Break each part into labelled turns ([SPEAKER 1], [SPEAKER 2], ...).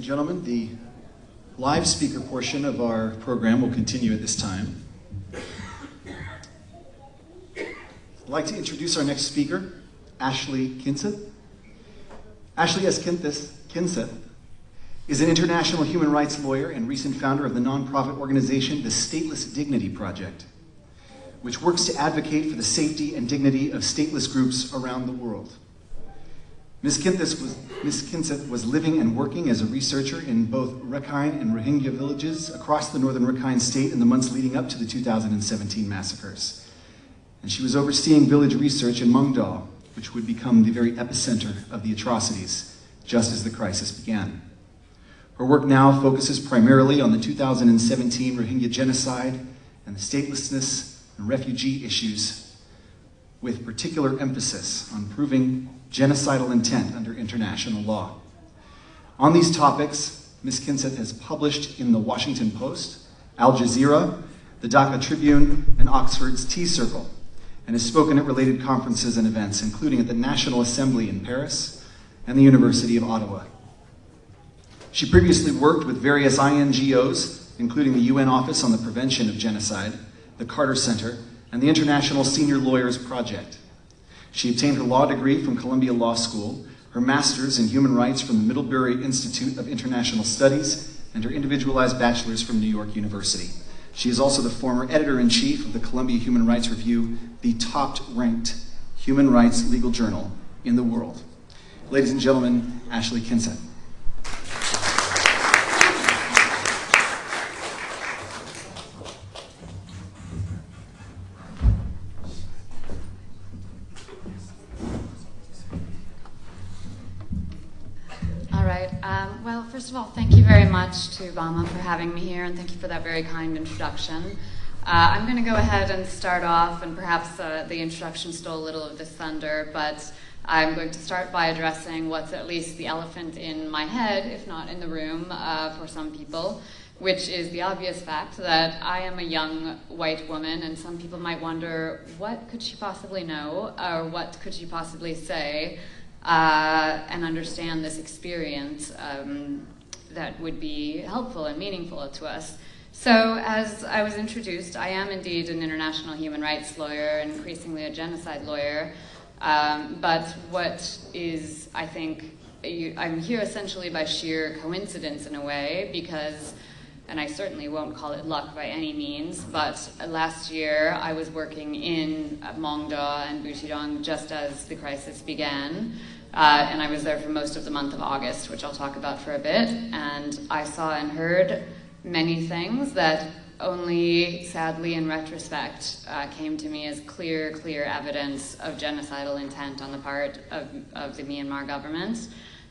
[SPEAKER 1] and gentlemen, the live speaker portion of our program will continue at this time. I'd like to introduce our next speaker, Ashley Kinseth. Ashley S. Kinseth is an international human rights lawyer and recent founder of the nonprofit organization, the Stateless Dignity Project, which works to advocate for the safety and dignity of stateless groups around the world. Ms. Kinseth was living and working as a researcher in both Rakhine and Rohingya villages across the northern Rakhine state in the months leading up to the 2017 massacres. And she was overseeing village research in Mungdaw, which would become the very epicenter of the atrocities just as the crisis began. Her work now focuses primarily on the 2017 Rohingya genocide and the statelessness and refugee issues, with particular emphasis on proving genocidal intent under international law. On these topics, Ms. Kinseth has published in the Washington Post, Al Jazeera, the Dhaka Tribune, and Oxford's Tea Circle, and has spoken at related conferences and events, including at the National Assembly in Paris and the University of Ottawa. She previously worked with various INGOs, including the UN Office on the Prevention of Genocide, the Carter Center, and the International Senior Lawyers Project. She obtained her law degree from Columbia Law School, her master's in human rights from the Middlebury Institute of International Studies, and her individualized bachelor's from New York University. She is also the former editor-in-chief of the Columbia Human Rights Review, the top-ranked human rights legal journal in the world. Ladies and gentlemen, Ashley Kinseth.
[SPEAKER 2] Well, first of all, thank you very much to Bama for having me here, and thank you for that very kind introduction. I'm going to go ahead and start off, and perhaps the introduction stole a little of this thunder, but I'm going to start by addressing what's at least the elephant in my head, if not in the room, for some people, which is the obvious fact that I am a young white woman, and some people might wonder, what could she possibly know, or what could she possibly say, and understand this experience that would be helpful and meaningful to us. So, as I was introduced, I am indeed an international human rights lawyer and increasingly a genocide lawyer. But what is, I think, I'm here essentially by sheer coincidence in a way, because, and I certainly won't call it luck by any means, but last year I was working in Mongda and Butidong just as the crisis began. And I was there for most of the month of August, which I'll talk about for a bit. And I saw and heard many things that only, sadly, in retrospect, came to me as clear evidence of genocidal intent on the part of the Myanmar government.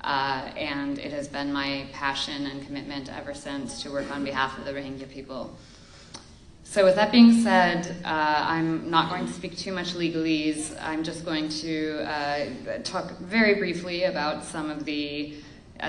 [SPEAKER 2] And it has been my passion and commitment ever since to work on behalf of the Rohingya people. So with that being said, I'm not going to speak too much legalese. I'm just going to talk very briefly about some of the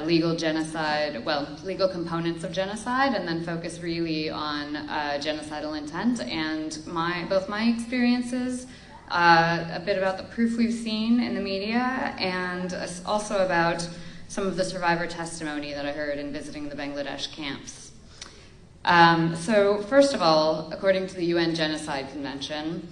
[SPEAKER 2] legal components of genocide, and then focus really on genocidal intent and both my experiences, a bit about the proof we've seen in the media, and also about some of the survivor testimony that I heard in visiting the Bangladesh camps. So first of all, according to the UN Genocide Convention,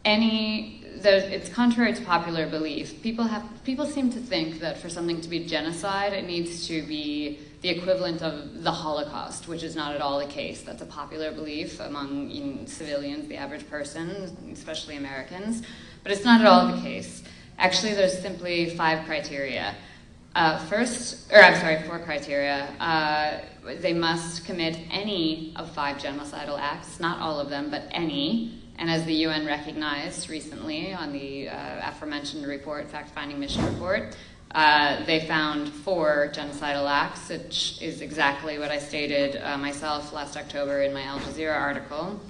[SPEAKER 2] it's contrary to popular belief. People seem to think that for something to be genocide, it needs to be the equivalent of the Holocaust, which is not at all the case. That's a popular belief among civilians, the average person, especially Americans, but it's not at all the case. Actually, there's simply 5 criteria. 4 criteria. They must commit any of 5 genocidal acts, not all of them, but any. And as the UN recognized recently on the aforementioned report, fact-finding mission report, they found 4 genocidal acts, which is exactly what I stated myself last October in my Al Jazeera article.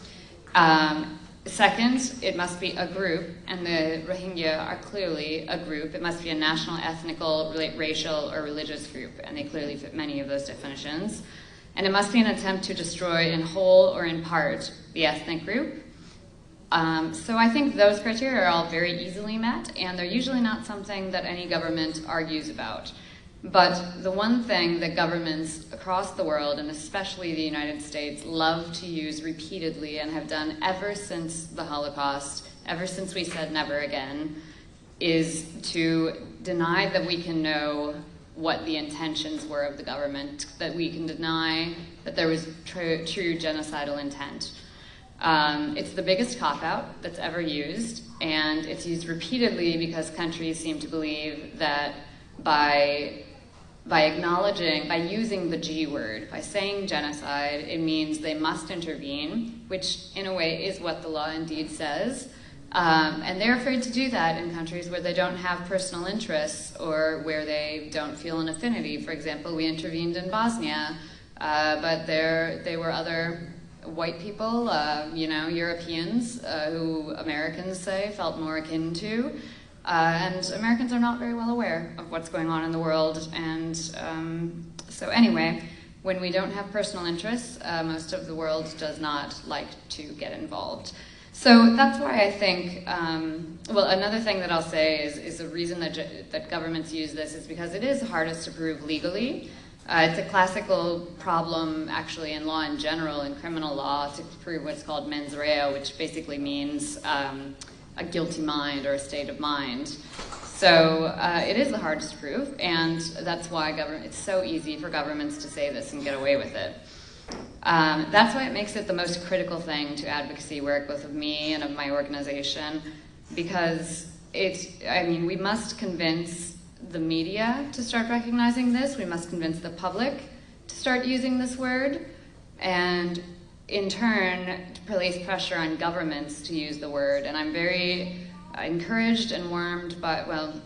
[SPEAKER 2] Second, it must be a group, and the Rohingya are clearly a group. It must be a national, ethnical, racial, or religious group, and they clearly fit many of those definitions. And it must be an attempt to destroy in whole or in part the ethnic group. So I think those criteria are all very easily met, and they're usually not something that any government argues about. But the one thing that governments across the world, and especially the United States, love to use repeatedly and have done ever since the Holocaust, ever since we said never again, is to deny that we can know what the intentions were of the government, that we can deny that there was true genocidal intent. It's the biggest cop-out that's ever used, and it's used repeatedly because countries seem to believe that by using the G word, by saying genocide, it means they must intervene, which in a way is what the law indeed says. And they're afraid to do that in countries where they don't have personal interests or where they don't feel an affinity. For example, we intervened in Bosnia, but they were other white people, Europeans, who Americans say felt more akin to. And Americans are not very well aware of what's going on in the world. And so anyway, when we don't have personal interests, most of the world does not like to get involved. So that's why I think, another thing that I'll say is the reason that governments use this is because it is hardest to prove legally. It's a classical problem, actually, in law in general, in criminal law, to prove what's called mens rea, which basically means a guilty mind or a state of mind. So it is the hardest to prove, and that's why it's so easy for governments to say this and get away with it. That's why it makes it the most critical thing to advocacy work, both of me and of my organization, because we must convince the media to start recognizing this, we must convince the public to start using this word, and in turn, to place pressure on governments to use the word. And I'm very encouraged and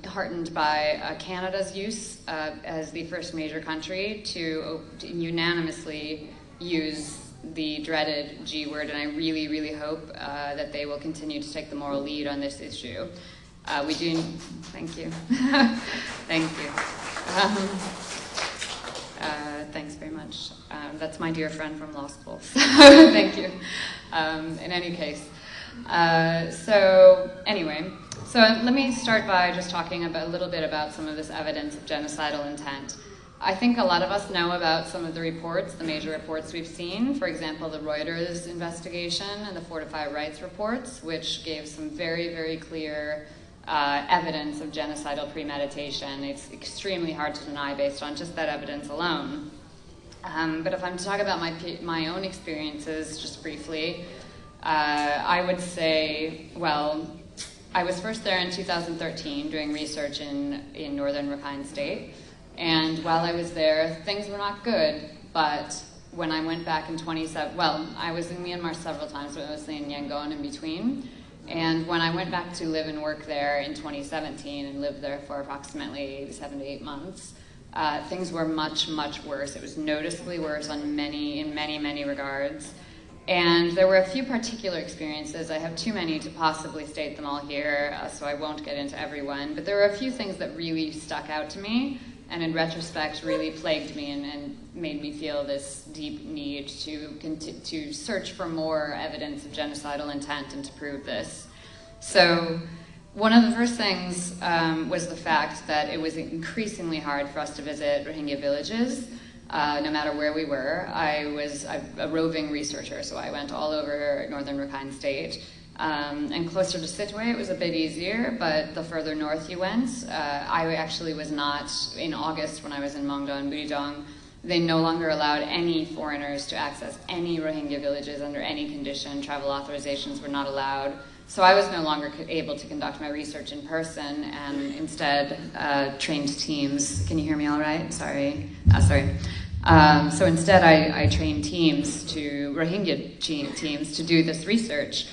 [SPEAKER 2] heartened by Canada's use as the first major country to unanimously use the dreaded G word, and I really, really hope that they will continue to take the moral lead on this issue. Thank you. Thank you. Thanks very much. That's my dear friend from law school, so thank you. In any case. So let me start by just talking a little bit about some of this evidence of genocidal intent. I think a lot of us know about some of the reports, the major reports we've seen. For example, the Reuters investigation and the Fortify Rights reports, which gave some very, very clear evidence of genocidal premeditation. It's extremely hard to deny based on just that evidence alone. But if I'm to talk about my own experiences, just briefly, I would say, I was first there in 2013 doing research in northern Rakhine State. And while I was there, things were not good. But when I went back in I was in Myanmar several times, but mostly in Yangon in between. And when I went back to live and work there in 2017 and lived there for approximately 7 to 8 months, things were much, much worse. It was noticeably worse in many regards. And there were a few particular experiences. I have too many to possibly state them all here, so I won't get into every one. But there were a few things that really stuck out to me, and in retrospect really plagued me and made me feel this deep need to search for more evidence of genocidal intent and to prove this. So one of the first things was the fact that it was increasingly hard for us to visit Rohingya villages, no matter where we were. I'm a roving researcher, so I went all over northern Rakhine State. And closer to Sittwe, it was a bit easier, but the further north you went, I actually was not, in August when I was in Mongdo and Buridong, they no longer allowed any foreigners to access any Rohingya villages under any condition. Travel authorizations were not allowed. So I was no longer able to conduct my research in person, and instead trained teams. Can you hear me all right? Sorry. So instead I trained Rohingya teams to do this research.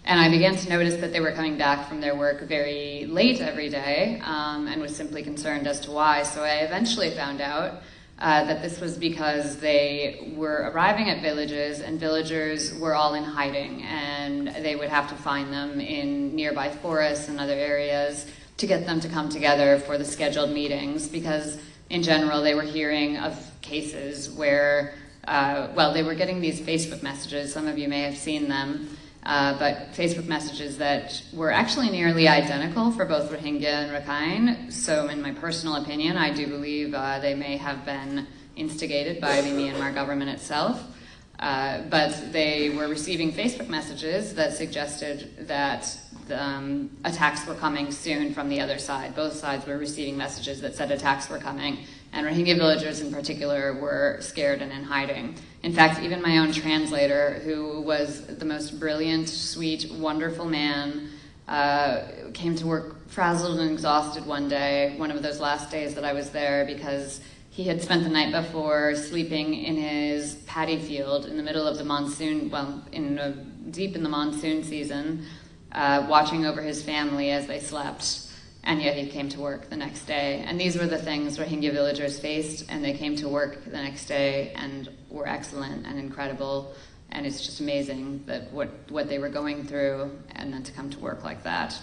[SPEAKER 2] And I began to notice that they were coming back from their work very late every day, and was simply concerned as to why. So I eventually found out that this was because they were arriving at villages, and villagers were all in hiding, and they would have to find them in nearby forests and other areas to get them to come together for the scheduled meetings, because in general they were hearing of cases where, they were getting these Facebook messages, some of you may have seen them, but Facebook messages that were actually nearly identical for both Rohingya and Rakhine. So in my personal opinion, I do believe they may have been instigated by the Myanmar government itself. But they were receiving Facebook messages that suggested that attacks were coming soon from the other side. Both sides were receiving messages that said attacks were coming, and Rohingya villagers in particular were scared and in hiding. In fact, even my own translator, who was the most brilliant, sweet, wonderful man, came to work frazzled and exhausted one day, one of those last days that I was there, because he had spent the night before sleeping in his paddy field in the middle of the monsoon, deep in the monsoon season, watching over his family as they slept, and yet he came to work the next day. And these were the things Rohingya villagers faced, and they came to work the next day and were excellent and incredible, and it's just amazing that what they were going through, and then to come to work like that.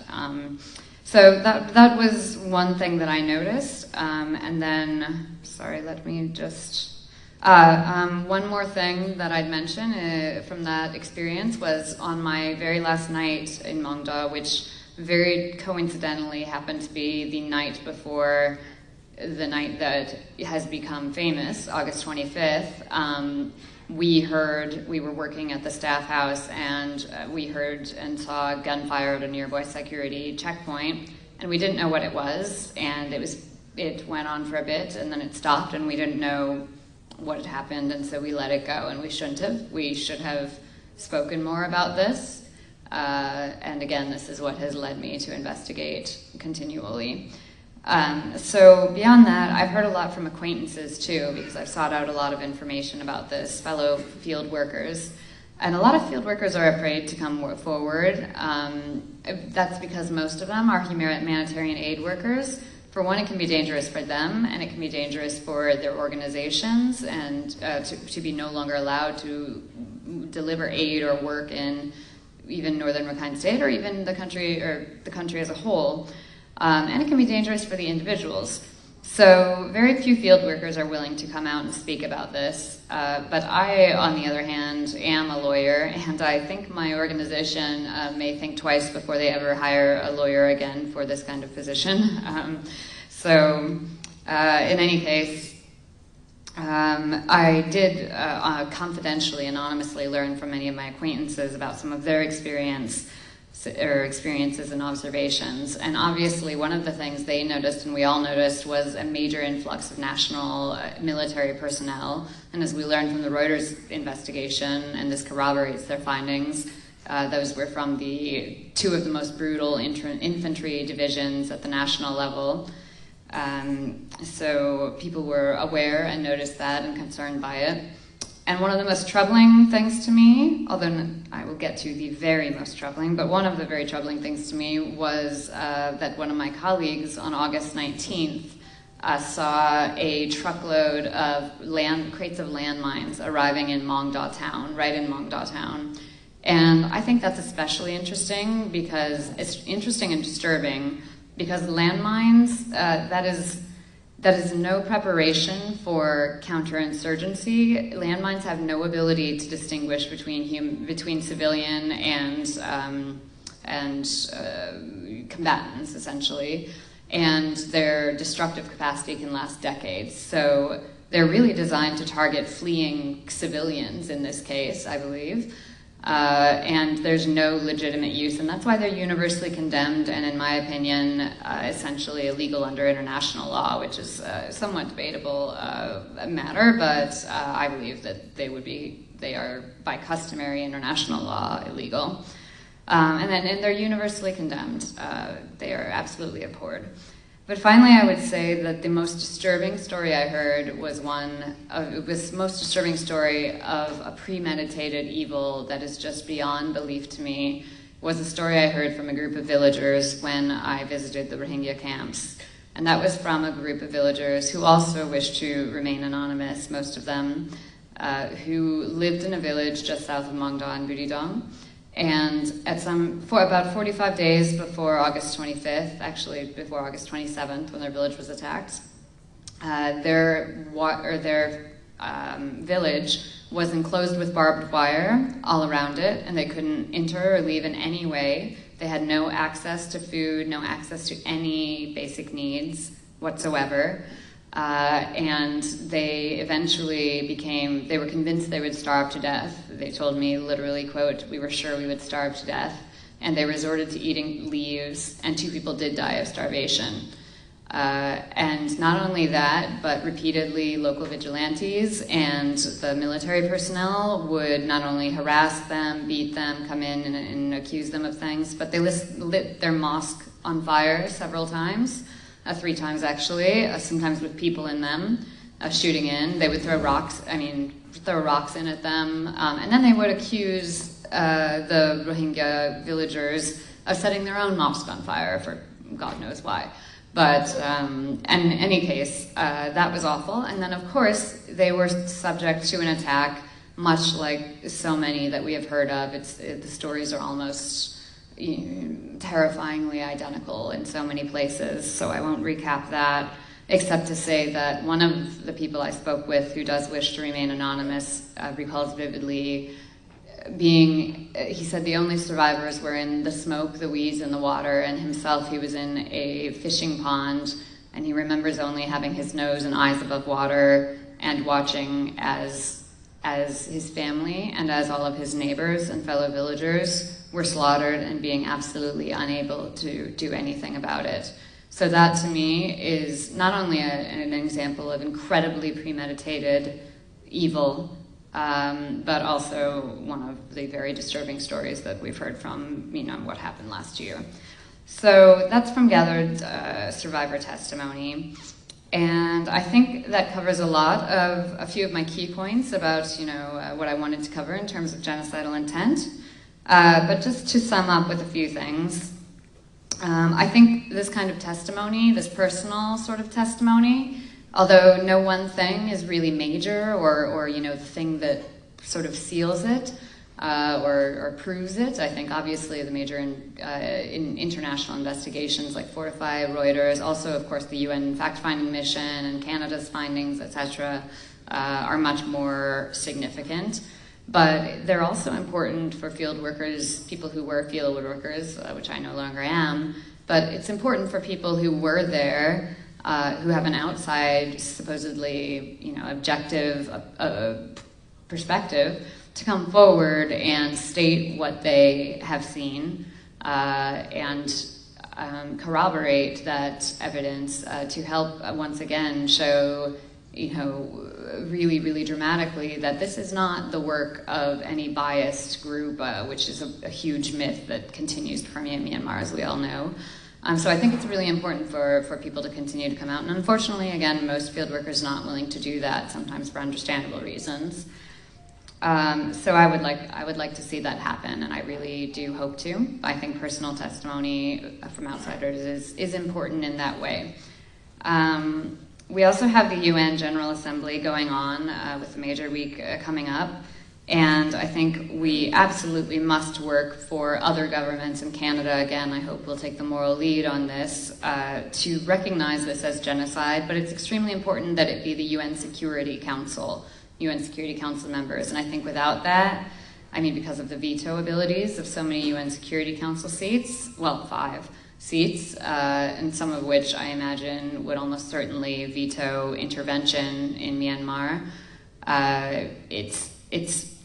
[SPEAKER 2] So that was one thing that I noticed, and then, sorry, let me just, one more thing that I'd mention from that experience was on my very last night in Mongda, which very coincidentally happened to be the night before the night that has become famous, August 25th. We were working at the staff house, and we heard and saw gunfire at a nearby security checkpoint, and we didn't know what it was, and it went on for a bit, and then it stopped, and we didn't know what had happened, and so we let it go, and we shouldn't have. We should have spoken more about this, and again, this is what has led me to investigate continually. So beyond that, I've heard a lot from acquaintances too, because I've sought out a lot of information about this, fellow field workers. And a lot of field workers are afraid to come forward. That's because most of them are humanitarian aid workers. For one, it can be dangerous for them, and it can be dangerous for their organizations, and to be no longer allowed to deliver aid or work in even northern Rakhine State, or even the country as a whole. And it can be dangerous for the individuals. So very few field workers are willing to come out and speak about this. But I, on the other hand, am a lawyer, and I think my organization may think twice before they ever hire a lawyer again for this kind of position. In any case, I did confidentially, anonymously learn from many of my acquaintances about some of their experiences and observations. And obviously one of the things they noticed, and we all noticed, was a major influx of national military personnel. And as we learned from the Reuters investigation, and this corroborates their findings, those were from two of the most brutal infantry divisions at the national level. So people were aware and noticed that and concerned by it. And one of the most troubling things to me, although I will get to the very most troubling, but one of the very troubling things to me was that one of my colleagues on August 19th saw a truckload of crates of landmines arriving in Mongda town, right in Mongda town. And I think that's especially interesting because it's interesting and disturbing, because landmines, that is no preparation for counterinsurgency. Landmines have no ability to distinguish between civilian and combatants, essentially, and their destructive capacity can last decades. So they're really designed to target fleeing civilians in this case, I believe. And there's no legitimate use, and that's why they're universally condemned, and in my opinion, essentially illegal under international law, which is a somewhat debatable matter, but I believe that they are by customary international law illegal. And they're universally condemned. They are absolutely abhorred. But finally, I would say that the most disturbing story I heard was most disturbing story of a premeditated evil that is just beyond belief to me, was a story I heard from a group of villagers when I visited the Rohingya camps. And that was from a group of villagers who also wished to remain anonymous, most of them, who lived in a village just south of Mongda and Buridong. And for about 45 days before August 25th, actually before August 27th, when their village was attacked, their village was enclosed with barbed wire all around it, and they couldn't enter or leave in any way. They had no access to food, no access to any basic needs whatsoever. And they eventually they were convinced they would starve to death. They told me literally, quote, "We were sure we would starve to death." And they resorted to eating leaves, and 2 people did die of starvation. And not only that, but repeatedly local vigilantes and the military personnel would not only harass them, beat them, come in and accuse them of things, but they lit their mosque on fire several times, 3 times actually, sometimes with people in them shooting in. They would throw rocks in at them, and then they would accuse the Rohingya villagers of setting their own mosque on fire for God knows why. But in any case, that was awful. And then, of course, they were subject to an attack, much like so many that we have heard of. The stories are almost terrifyingly identical in so many places, so I won't recap that, except to say that one of the people I spoke with, who does wish to remain anonymous, recalls vividly he said the only survivors were in the smoke, the weeds, and the water, and himself, he was in a fishing pond, and he remembers only having his nose and eyes above water and watching as his family and as all of his neighbors and fellow villagers were slaughtered and being absolutely unable to do anything about it. So that, to me, is not only an example of incredibly premeditated evil, but also one of the very disturbing stories that we've heard from, what happened last year. So that's from gathered survivor testimony. And I think that covers a few of my key points about, what I wanted to cover in terms of genocidal intent. But just to sum up with a few things, I think this kind of testimony, this personal sort of testimony, although no one thing is really major or the thing that sort of seals it or proves it. I think obviously the major in international investigations like Fortify, Reuters, also of course the UN fact-finding mission and Canada's findings, etc., are much more significant. But they're also important for field workers, people who were field workers, which I no longer am, but it's important for people who were there, who have an outside, supposedly, objective perspective, to come forward and state what they have seen and corroborate that evidence to help once again show, really, really dramatically that this is not the work of any biased group, which is a huge myth that continues to permeate Myanmar, as we all know. So I think it's really important for people to continue to come out. And unfortunately, again, most field workers are not willing to do that, sometimes for understandable reasons. So I would like to see that happen, and I really do hope to. I think personal testimony from outsiders is important in that way. We also have the UN General Assembly going on with the major week coming up. And I think we absolutely must work for other governments in Canada, again, I hope we'll take the moral lead on this, to recognize this as genocide, but it's extremely important that it be the UN Security Council members. And I think without that, because of the veto abilities of so many UN Security Council seats, 5 seats, and some of which I imagine would almost certainly veto intervention in Myanmar, it's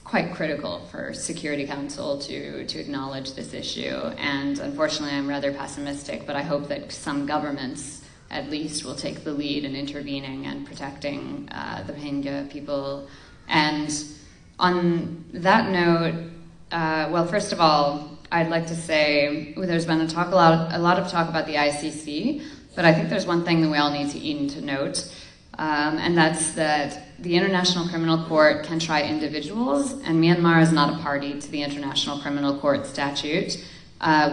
[SPEAKER 2] quite critical for Security Council to acknowledge this issue. And unfortunately, I'm rather pessimistic, but I hope that some governments at least will take the lead in intervening and protecting the Rohingya people. And on that note, first of all, I'd like to say there's been a lot of talk about the ICC, but I think there's one thing that we all need to note, and that's that the International Criminal Court can try individuals, and Myanmar is not a party to the International Criminal Court statute,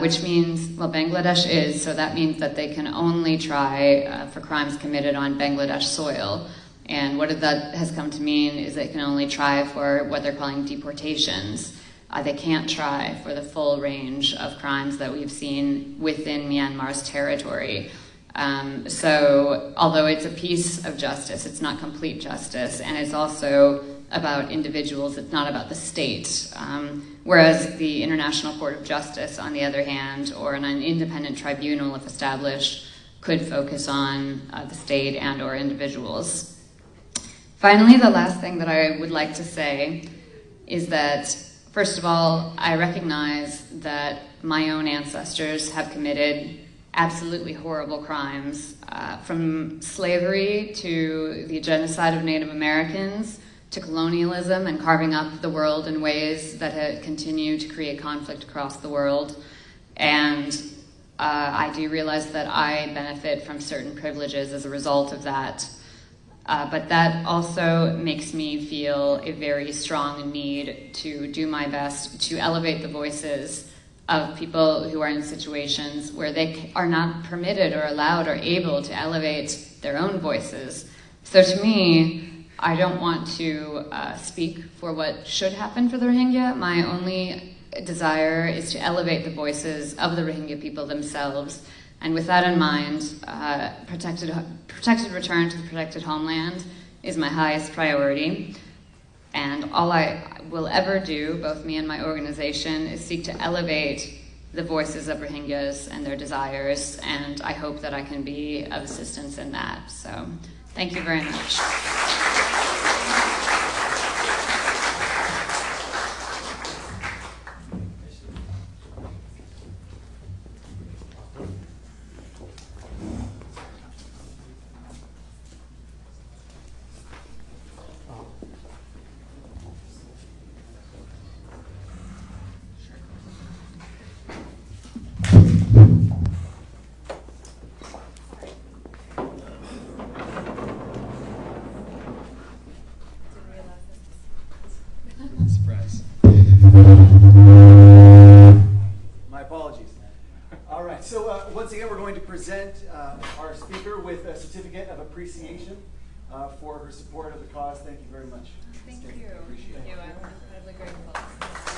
[SPEAKER 2] which means, Bangladesh is, so that means that they can only try for crimes committed on Bangladesh soil. And what that has come to mean is they can only try for what they're calling deportations. They can't try for the full range of crimes that we've seen within Myanmar's territory. So although it's a piece of justice, it's not complete justice, and it's also about individuals, it's not about the state. Whereas the International Court of Justice, on the other hand, or an independent tribunal, if established, could focus on the state and or individuals. Finally, the last thing that I would like to say is that, first of all, I recognize that my own ancestors have committed absolutely horrible crimes, from slavery to the genocide of Native Americans, to colonialism and carving up the world in ways that continue to create conflict across the world. And I do realize that I benefit from certain privileges as a result of that. But that also makes me feel a very strong need to do my best to elevate the voices of people who are in situations where they are not permitted or allowed or able to elevate their own voices. So to me, I don't want to speak for what should happen for the Rohingya. My only desire is to elevate the voices of the Rohingya people themselves. And with that in mind, protected return to the protected homeland is my highest priority. And all I will ever do, both me and my organization, is seek to elevate the voices of Rohingyas and their desires, and I hope that I can be of assistance in that. So, thank you very much.
[SPEAKER 1] Once again, we're going to present our speaker with a certificate of appreciation for her support of the cause. Thank you very much.
[SPEAKER 2] Thank you.
[SPEAKER 1] Appreciate it.
[SPEAKER 2] Thank you. I'm incredibly grateful.